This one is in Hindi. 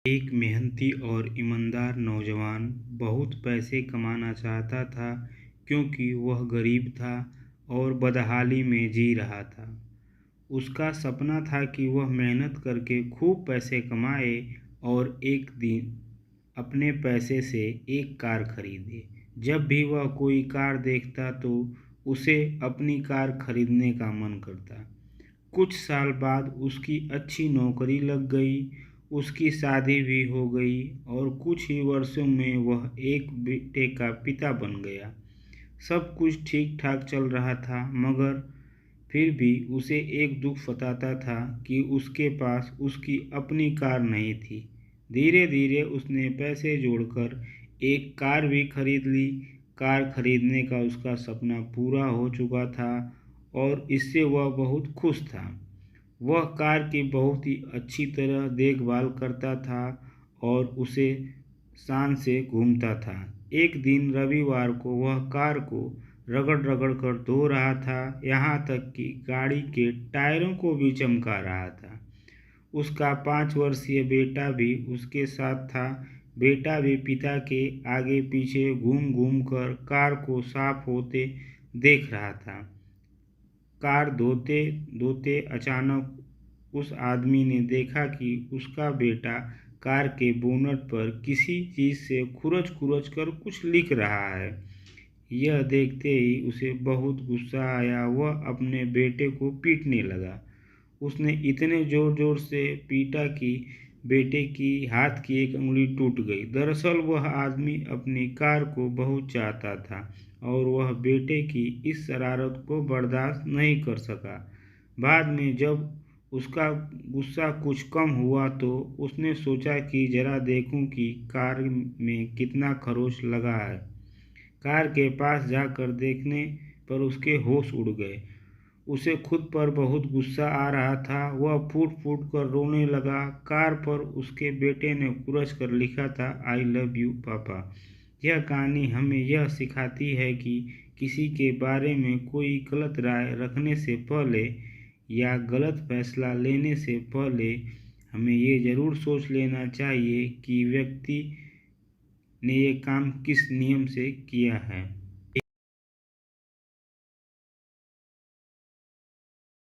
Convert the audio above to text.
एक मेहनती और ईमानदार नौजवान बहुत पैसे कमाना चाहता था क्योंकि वह गरीब था और बदहाली में जी रहा था। उसका सपना था कि वह मेहनत करके खूब पैसे कमाए और एक दिन अपने पैसे से एक कार खरीदे। जब भी वह कोई कार देखता तो उसे अपनी कार खरीदने का मन करता। कुछ साल बाद उसकी अच्छी नौकरी लग गई, उसकी शादी भी हो गई और कुछ ही वर्षों में वह एक बेटे का पिता बन गया। सब कुछ ठीक ठाक चल रहा था, मगर फिर भी उसे एक दुख सताता था कि उसके पास उसकी अपनी कार नहीं थी। धीरे धीरे उसने पैसे जोड़कर एक कार भी खरीद ली। कार खरीदने का उसका सपना पूरा हो चुका था और इससे वह बहुत खुश था। वह कार की बहुत ही अच्छी तरह देखभाल करता था और उसे शान से घूमता था। एक दिन रविवार को वह कार को रगड़ रगड़ कर धो रहा था, यहाँ तक कि गाड़ी के टायरों को भी चमका रहा था। उसका 5 वर्षीय बेटा भी उसके साथ था। बेटा भी पिता के आगे पीछे घूम घूम कर कार को साफ होते देख रहा था। कार धोते धोते अचानक उस आदमी ने देखा कि उसका बेटा कार के बोनट पर किसी चीज़ से खुरच खुरच कर कुछ लिख रहा है। यह देखते ही उसे बहुत गुस्सा आया। वह अपने बेटे को पीटने लगा। उसने इतने जोर जोर से पीटा कि बेटे की हाथ की एक उंगली टूट गई। दरअसल वह आदमी अपनी कार को बहुत चाहता था और वह बेटे की इस शरारत को बर्दाश्त नहीं कर सका। बाद में जब उसका गुस्सा कुछ कम हुआ तो उसने सोचा कि जरा देखूं कि कार में कितना खरोच लगा है। कार के पास जाकर देखने पर उसके होश उड़ गए। उसे खुद पर बहुत गुस्सा आ रहा था। वह फूट फूट कर रोने लगा। कार पर उसके बेटे ने कुरच कर लिखा था, आई लव यू पापा। यह कहानी हमें यह सिखाती है कि किसी के बारे में कोई गलत राय रखने से पहले या गलत फैसला लेने से पहले हमें ये ज़रूर सोच लेना चाहिए कि व्यक्ति ने ये काम किस नियम से किया है।